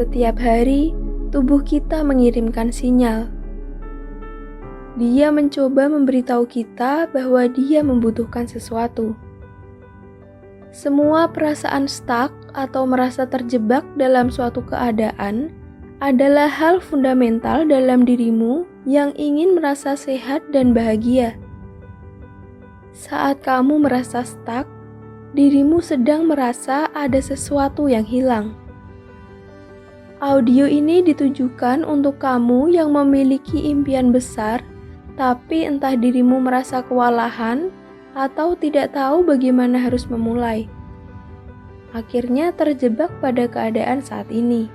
Setiap hari, tubuh kita mengirimkan sinyal. Dia mencoba memberitahu kita bahwa dia membutuhkan sesuatu. Semua perasaan stuck atau merasa terjebak dalam suatu keadaan adalah hal fundamental dalam dirimu yang ingin merasa sehat dan bahagia. Saat kamu merasa stuck, dirimu sedang merasa ada sesuatu yang hilang. Audio ini ditujukan untuk kamu yang memiliki impian besar, tapi entah dirimu merasa kewalahan atau tidak tahu bagaimana harus memulai. Akhirnya terjebak pada keadaan saat ini.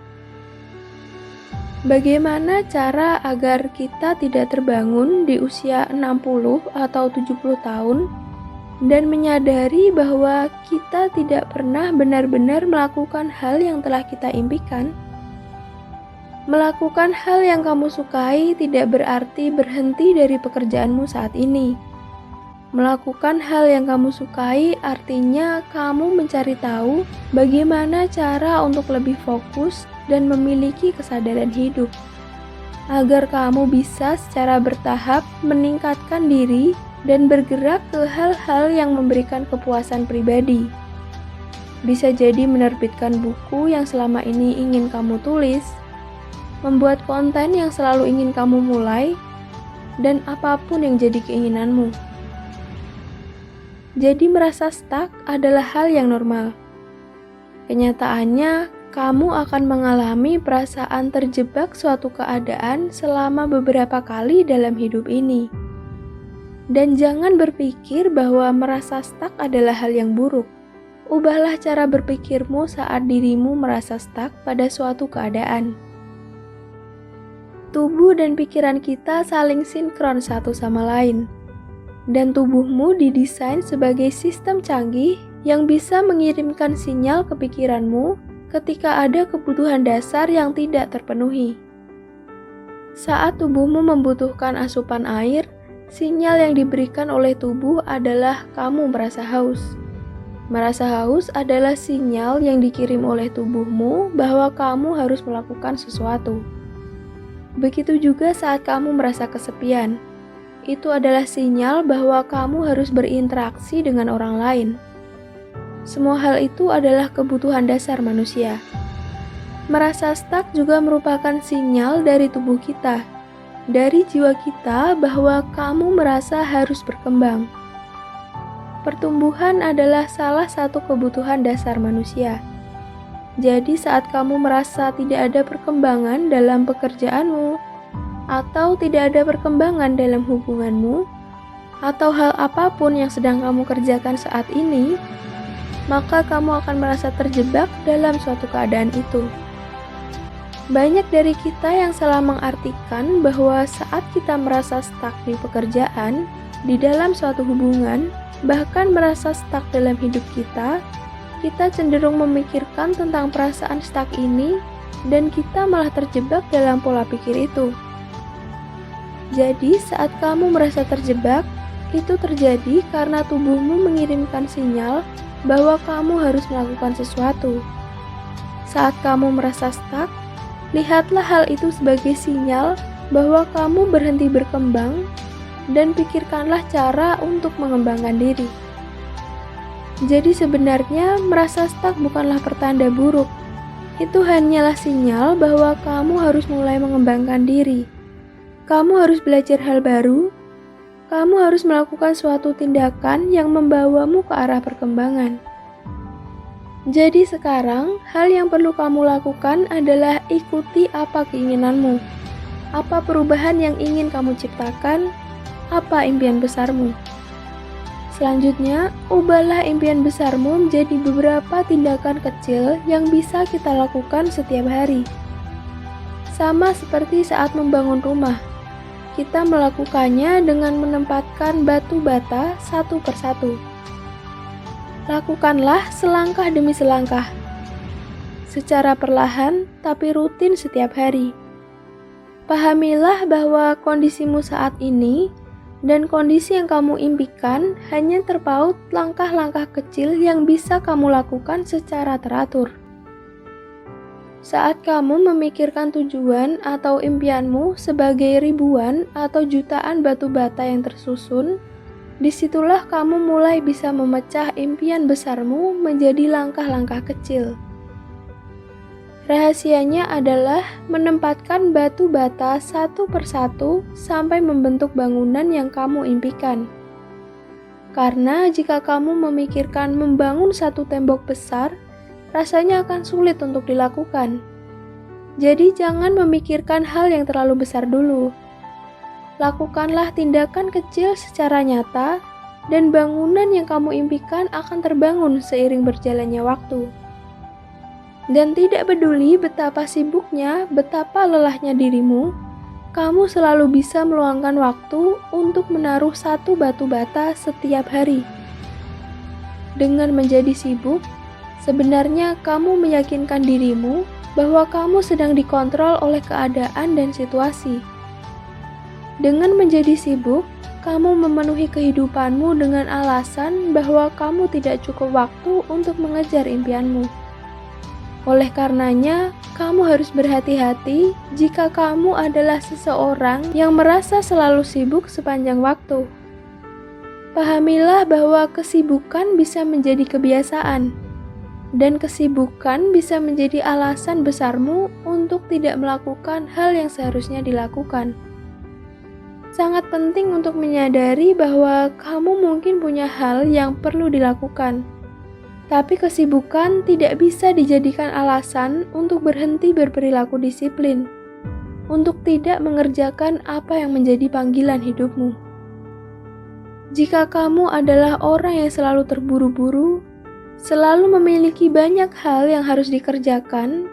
Bagaimana cara agar kita tidak terbangun di usia 60 atau 70 tahun dan menyadari bahwa kita tidak pernah benar-benar melakukan hal yang telah kita impikan? Melakukan hal yang kamu sukai tidak berarti berhenti dari pekerjaanmu saat ini. Melakukan hal yang kamu sukai artinya kamu mencari tahu bagaimana cara untuk lebih fokus dan memiliki kesadaran hidup, agar kamu bisa secara bertahap meningkatkan diri dan bergerak ke hal-hal yang memberikan kepuasan pribadi. Bisa jadi menerbitkan buku yang selama ini ingin kamu tulis, membuat konten yang selalu ingin kamu mulai, dan apapun yang jadi keinginanmu. Jadi merasa stuck adalah hal yang normal. Kenyataannya, kamu akan mengalami perasaan terjebak suatu keadaan selama beberapa kali dalam hidup ini. Dan jangan berpikir bahwa merasa stuck adalah hal yang buruk. Ubahlah cara berpikirmu saat dirimu merasa stuck pada suatu keadaan. Tubuh dan pikiran kita saling sinkron satu sama lain. Dan tubuhmu didesain sebagai sistem canggih yang bisa mengirimkan sinyal ke pikiranmu ketika ada kebutuhan dasar yang tidak terpenuhi. Saat tubuhmu membutuhkan asupan air, sinyal yang diberikan oleh tubuh adalah kamu merasa haus. Merasa haus adalah sinyal yang dikirim oleh tubuhmu bahwa kamu harus melakukan sesuatu. Begitu juga saat kamu merasa kesepian. Itu adalah sinyal bahwa kamu harus berinteraksi dengan orang lain. Semua hal itu adalah kebutuhan dasar manusia. Merasa stuck juga merupakan sinyal dari tubuh kita, dari jiwa kita bahwa kamu merasa harus berkembang. Pertumbuhan adalah salah satu kebutuhan dasar manusia. Jadi saat kamu merasa tidak ada perkembangan dalam pekerjaanmu, atau tidak ada perkembangan dalam hubunganmu, atau hal apapun yang sedang kamu kerjakan saat ini, maka kamu akan merasa terjebak dalam suatu keadaan itu. Banyak dari kita yang salah mengartikan bahwa saat kita merasa stuck di pekerjaan, di dalam suatu hubungan, bahkan merasa stuck dalam hidup kita cenderung memikirkan tentang perasaan stuck ini dan kita malah terjebak dalam pola pikir itu. Jadi saat kamu merasa terjebak, itu terjadi karena tubuhmu mengirimkan sinyal bahwa kamu harus melakukan sesuatu. Saat kamu merasa stuck, lihatlah hal itu sebagai sinyal bahwa kamu berhenti berkembang dan pikirkanlah cara untuk mengembangkan diri. Jadi sebenarnya merasa stuck bukanlah pertanda buruk. Itu hanyalah sinyal bahwa kamu harus mulai mengembangkan diri. Kamu harus belajar hal baru. Kamu harus melakukan suatu tindakan yang membawamu ke arah perkembangan. Jadi sekarang, hal yang perlu kamu lakukan adalah ikuti apa keinginanmu. Apa perubahan yang ingin kamu ciptakan? Apa impian besarmu? Selanjutnya, ubahlah impian besarmu menjadi beberapa tindakan kecil yang bisa kita lakukan setiap hari. Sama seperti saat membangun rumah. Kita melakukannya dengan menempatkan batu bata satu persatu. Lakukanlah selangkah demi selangkah, secara perlahan tapi rutin setiap hari. Pahamilah bahwa kondisimu saat ini dan kondisi yang kamu impikan hanya terpaut langkah-langkah kecil yang bisa kamu lakukan secara teratur. Saat kamu memikirkan tujuan atau impianmu sebagai ribuan atau jutaan batu bata yang tersusun, disitulah kamu mulai bisa memecah impian besarmu menjadi langkah-langkah kecil. Rahasianya adalah menempatkan batu bata satu persatu sampai membentuk bangunan yang kamu impikan. Karena jika kamu memikirkan membangun satu tembok besar, rasanya akan sulit untuk dilakukan. Jadi jangan memikirkan hal yang terlalu besar dulu. Lakukanlah tindakan kecil secara nyata, dan bangunan yang kamu impikan akan terbangun seiring berjalannya waktu. Dan tidak peduli betapa sibuknya, betapa lelahnya dirimu, kamu selalu bisa meluangkan waktu untuk menaruh satu batu bata setiap hari. Dengan menjadi sibuk, sebenarnya kamu meyakinkan dirimu bahwa kamu sedang dikontrol oleh keadaan dan situasi. Dengan menjadi sibuk, kamu memenuhi kehidupanmu dengan alasan bahwa kamu tidak cukup waktu untuk mengejar impianmu. Oleh karenanya, kamu harus berhati-hati jika kamu adalah seseorang yang merasa selalu sibuk sepanjang waktu. Pahamilah bahwa kesibukan bisa menjadi kebiasaan, dan kesibukan bisa menjadi alasan besarmu untuk tidak melakukan hal yang seharusnya dilakukan. Sangat penting untuk menyadari bahwa kamu mungkin punya hal yang perlu dilakukan. Tapi kesibukan tidak bisa dijadikan alasan untuk berhenti berperilaku disiplin, untuk tidak mengerjakan apa yang menjadi panggilan hidupmu. Jika kamu adalah orang yang selalu terburu-buru, selalu memiliki banyak hal yang harus dikerjakan,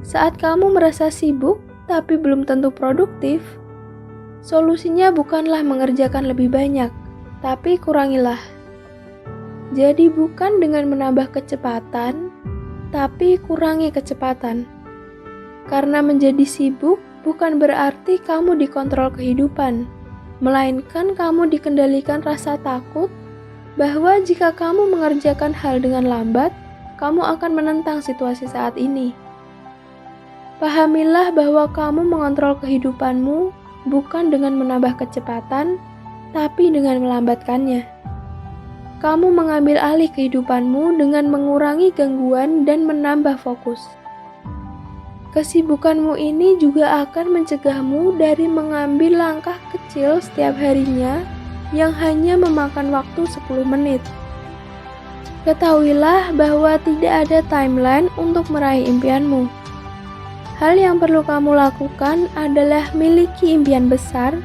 saat kamu merasa sibuk tapi belum tentu produktif, solusinya bukanlah mengerjakan lebih banyak, tapi kurangilah. Jadi bukan dengan menambah kecepatan, tapi kurangi kecepatan. Karena menjadi sibuk bukan berarti kamu dikontrol kehidupan, melainkan kamu dikendalikan rasa takut bahwa jika kamu mengerjakan hal dengan lambat, kamu akan menentang situasi saat ini. Pahamilah bahwa kamu mengontrol kehidupanmu bukan dengan menambah kecepatan, tapi dengan melambatkannya. Kamu mengambil alih kehidupanmu dengan mengurangi gangguan dan menambah fokus. Kesibukanmu ini juga akan mencegahmu dari mengambil langkah kecil setiap harinya yang hanya memakan waktu 10 menit. Ketahuilah bahwa tidak ada timeline untuk meraih impianmu. Hal yang perlu kamu lakukan adalah miliki impian besar,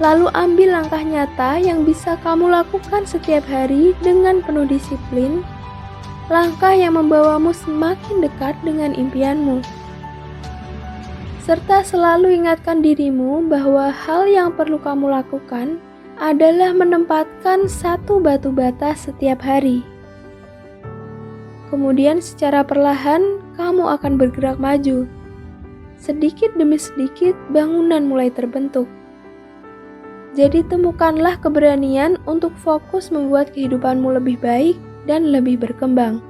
lalu ambil langkah nyata yang bisa kamu lakukan setiap hari dengan penuh disiplin, langkah yang membawamu semakin dekat dengan impianmu. Serta selalu ingatkan dirimu bahwa hal yang perlu kamu lakukan adalah menempatkan satu batu bata setiap hari. Kemudian secara perlahan kamu akan bergerak maju. Sedikit demi sedikit bangunan mulai terbentuk. Jadi temukanlah keberanian untuk fokus membuat kehidupanmu lebih baik dan lebih berkembang.